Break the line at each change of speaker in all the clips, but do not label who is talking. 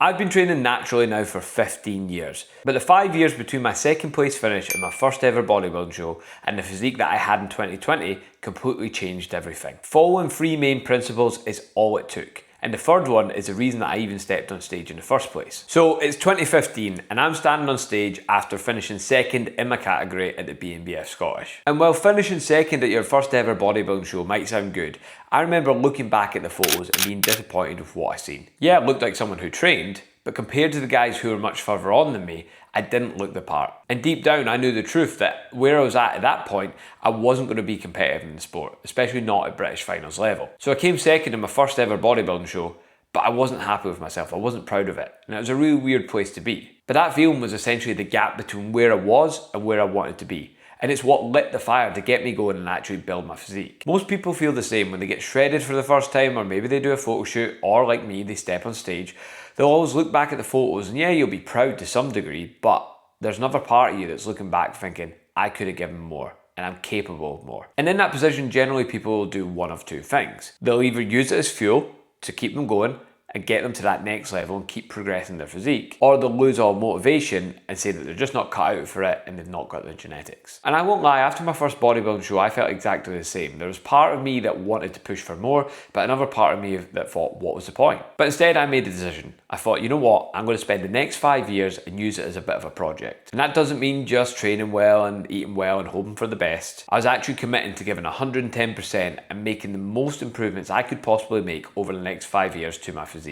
I've been training naturally now for 15 years, but the 5 years between my second place finish at my first ever bodybuilding show and the physique that I had in 2020 completely changed everything. Following 3 main principles is all it took. And the third one is the reason that I even stepped on stage in the first place. So it's 2015 and I'm standing on stage after finishing second in my category at the BNBF Scottish. And while finishing second at your first ever bodybuilding show might sound good, I remember looking back at the photos and being disappointed with what I seen. Yeah, it looked like someone who trained, but compared to the guys who were much further on than me, I didn't look the part. And deep down, I knew the truth that where I was at that point, I wasn't going to be competitive in the sport, especially not at British finals level. So I came second in my first ever bodybuilding show, but I wasn't happy with myself. I wasn't proud of it. And it was a really weird place to be. But that feeling was essentially the gap between where I was and where I wanted to be. And it's what lit the fire to get me going and actually build my physique. Most people feel the same when they get shredded for the first time, or maybe they do a photo shoot, or like me, they step on stage. They'll always look back at the photos and yeah, you'll be proud to some degree, but there's another part of you that's looking back thinking, I could have given more and I'm capable of more. And in that position, generally people will do one of two things. They'll either use it as fuel to keep them going and get them to that next level and keep progressing their physique, or they'll lose all motivation and say that they're just not cut out for it and they've not got the genetics. And I won't lie, after my first bodybuilding show, I felt exactly the same. There was part of me that wanted to push for more, but another part of me that thought, what was the point? But instead I made a decision. I thought, you know what, I'm going to spend the next 5 years and use it as a bit of a project. And that doesn't mean just training well and eating well and hoping for the best. I was actually committing to giving 110% and making the most improvements I could possibly make over the next 5 years to my physique.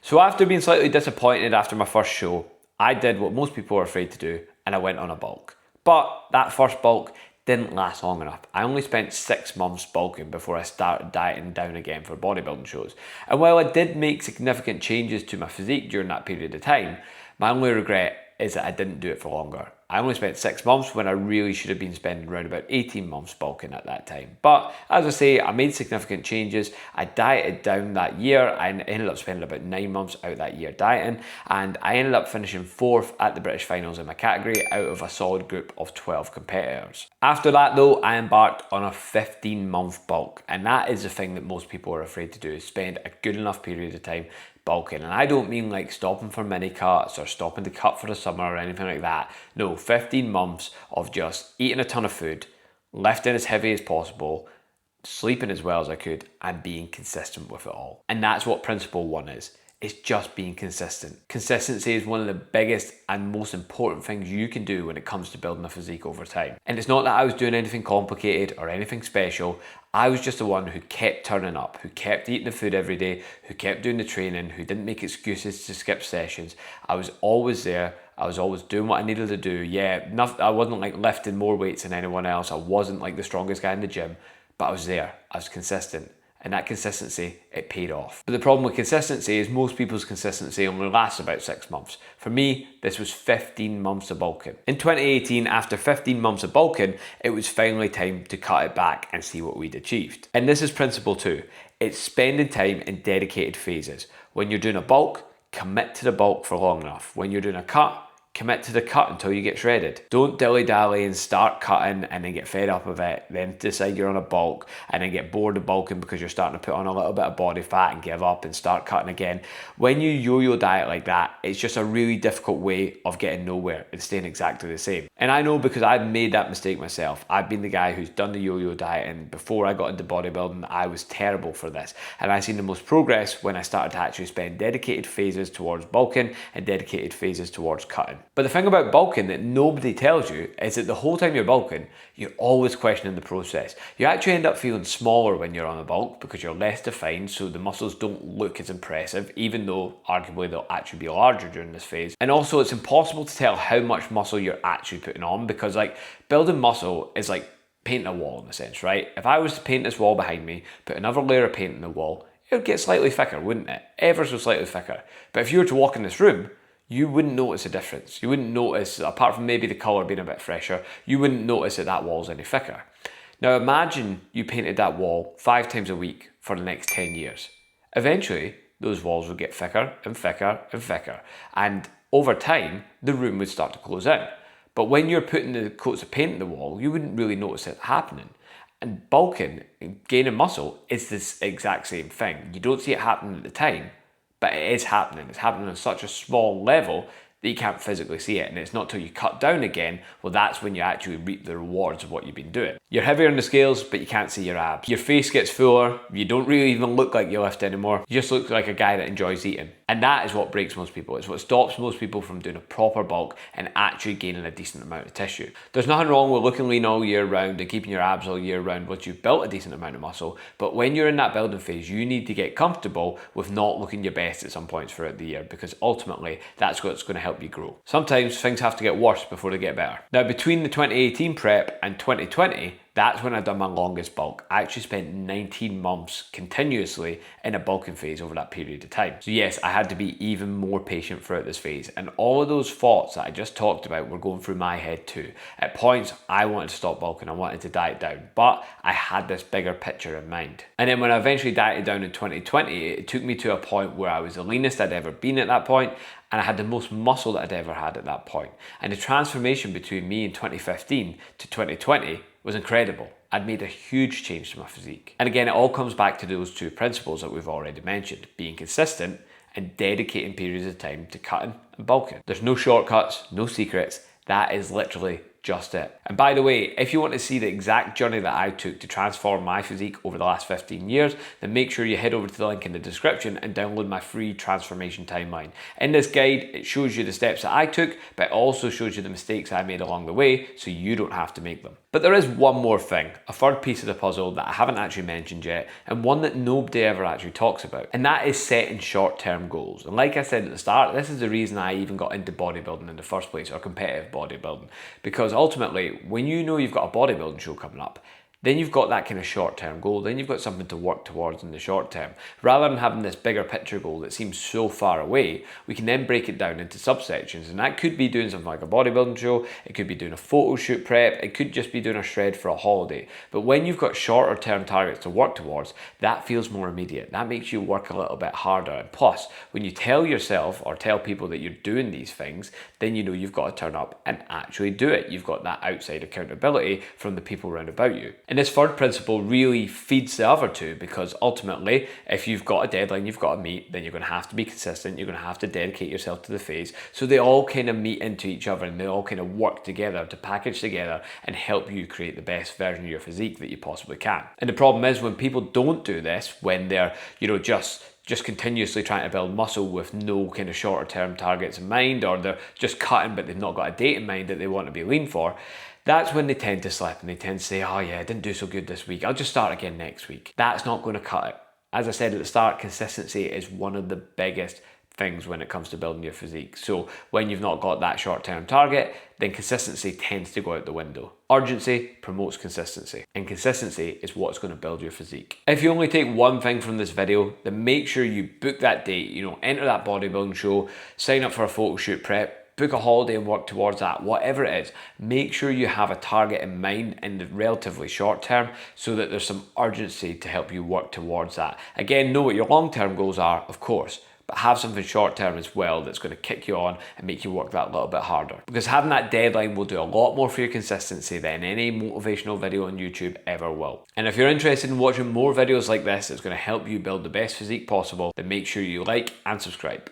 So after being slightly disappointed after my first show, I did what most people are afraid to do and I went on a bulk. But that first bulk didn't last long enough. I only spent 6 months bulking before I started dieting down again for bodybuilding shows. And while I did make significant changes to my physique during that period of time, my only regret is that I didn't do it for longer. I only spent 6 months when I really should have been spending around about 18 months bulking at that time. But as I say, I made significant changes. I dieted down that year. I ended up spending about 9 months out that year dieting, and I ended up finishing 4th at the British finals in my category out of a solid group of 12 competitors. After that though, I embarked on a 15-month bulk, and that is the thing that most people are afraid to do, is spend a good enough period of time bulking. And I don't mean like stopping for mini cuts or stopping to cut for the summer or anything like that. No, 15 months of just eating a ton of food, lifting as heavy as possible, sleeping as well as I could, and being consistent with it all. And that's what principle 1 is. It's just being consistent. Consistency is one of the biggest and most important things you can do when it comes to building a physique over time. And it's not that I was doing anything complicated or anything special. I was just the one who kept turning up, who kept eating the food every day, who kept doing the training, who didn't make excuses to skip sessions. I was always there. I was always doing what I needed to do. Yeah, I wasn't like lifting more weights than anyone else. I wasn't like the strongest guy in the gym, but I was there. I was consistent. And that consistency, it paid off. But the problem with consistency is most people's consistency only lasts about 6 months. For me, this was 15 months of bulking. In 2018, after 15 months of bulking, it was finally time to cut it back and see what we'd achieved. And this is principle 2. It's spending time in dedicated phases. When you're doing a bulk, commit to the bulk for long enough. When you're doing a cut, commit to the cut until you get shredded. Don't dilly-dally and start cutting and then get fed up of it, then decide you're on a bulk and then get bored of bulking because you're starting to put on a little bit of body fat and give up and start cutting again. When you yo-yo diet like that, it's just a really difficult way of getting nowhere and staying exactly the same. And I know because I've made that mistake myself. I've been the guy who's done the yo-yo diet, and before I got into bodybuilding, I was terrible for this. And I seen the most progress when I started to actually spend dedicated phases towards bulking and dedicated phases towards cutting. But the thing about bulking that nobody tells you is that the whole time you're bulking, you're always questioning the process. You actually end up feeling smaller when you're on a bulk because you're less defined, so the muscles don't look as impressive, even though arguably they'll actually be larger during this phase. And also it's impossible to tell how much muscle you're actually putting on, because like building muscle is like painting a wall in a sense, right? If I was to paint this wall behind me, put another layer of paint in the wall, it would get slightly thicker, wouldn't it? Ever so slightly thicker. But if you were to walk in this room, you wouldn't notice a difference. You wouldn't notice, apart from maybe the colour being a bit fresher, you wouldn't notice that that wall's any thicker. Now imagine you painted that wall 5 times a week for the next 10 years. Eventually, those walls would get thicker and thicker and thicker. And over time, the room would start to close in. But when you're putting the coats of paint in the wall, you wouldn't really notice it happening. And bulking, gaining muscle, is this exact same thing. You don't see it happening at the time, But it is happening. It's happening on such a small level that you can't physically see it. And it's not till you cut down again, well, that's when you actually reap the rewards of what you've been doing. You're heavier on the scales, but you can't see your abs. Your face gets fuller. You don't really even look like you lift anymore. You just look like a guy that enjoys eating. And that is what breaks most people. It's what stops most people from doing a proper bulk and actually gaining a decent amount of tissue. There's nothing wrong with looking lean all year round and keeping your abs all year round once you've built a decent amount of muscle. But when you're in that building phase, you need to get comfortable with not looking your best at some points throughout the year, because ultimately that's what's going to help you grow. Sometimes things have to get worse before they get better. Now, between the 2018 prep and 2020, that's when I've done my longest bulk. I actually spent 19 months continuously in a bulking phase over that period of time. So yes, I had to be even more patient throughout this phase. And all of those thoughts that I just talked about were going through my head too. At points, I wanted to stop bulking. I wanted to diet down. But I had this bigger picture in mind. And then when I eventually dieted down in 2020, it took me to a point where I was the leanest I'd ever been at that point, and I had the most muscle that I'd ever had at that point. And the transformation between me in 2015 to 2020 was incredible. I'd made a huge change to my physique. And again, it all comes back to those two principles that we've already mentioned: being consistent and dedicating periods of time to cutting and bulking. There's no shortcuts, no secrets. That is literally just it. And by the way, if you want to see the exact journey that I took to transform my physique over the last 15 years, then make sure you head over to the link in the description and download my free transformation timeline. In this guide, it shows you the steps that I took, but it also shows you the mistakes I made along the way so you don't have to make them. But there is one more thing, a third piece of the puzzle that I haven't actually mentioned yet, and one that nobody ever actually talks about, and that is setting short-term goals. And like I said at the start, this is the reason I even got into bodybuilding in the first place, or competitive bodybuilding, because ultimately, when you know you've got a bodybuilding show coming up, then you've got that kind of short-term goal, then you've got something to work towards in the short term. Rather than having this bigger picture goal that seems so far away, we can then break it down into subsections, and that could be doing something like a bodybuilding show, it could be doing a photo shoot prep, it could just be doing a shred for a holiday. But when you've got shorter term targets to work towards, that feels more immediate. That makes you work a little bit harder. And plus, when you tell yourself or tell people that you're doing these things, then you know you've got to turn up and actually do it. You've got that outside accountability from the people around about you. And this third principle really feeds the other two, because ultimately, if you've got a deadline you've got to meet, then you're going to have to be consistent, you're going to have to dedicate yourself to the phase. So they all kind of meet into each other, and they all kind of work together to package together and help you create the best version of your physique that you possibly can. And the problem is, when people don't do this, when they're, just continuously trying to build muscle with no kind of shorter term targets in mind, or they're just cutting but they've not got a date in mind that they want to be lean for, that's when they tend to slip and they tend to say, oh yeah, I didn't do so good this week, I'll just start again next week. That's not going to cut it. As I said at the start, consistency is one of the biggest things when it comes to building your physique. So when you've not got that short-term target, then consistency tends to go out the window. Urgency promotes consistency, and consistency is what's going to build your physique. If you only take one thing from this video, then make sure you book that date, enter that bodybuilding show, sign up for a photo shoot prep, book a holiday and work towards that, whatever it is. Make sure you have a target in mind in the relatively short term, so that there's some urgency to help you work towards that. Again, know what your long-term goals are, of course, but have something short-term as well that's going to kick you on and make you work that little bit harder. Because having that deadline will do a lot more for your consistency than any motivational video on YouTube ever will. And if you're interested in watching more videos like this that's going to help you build the best physique possible, then make sure you like and subscribe.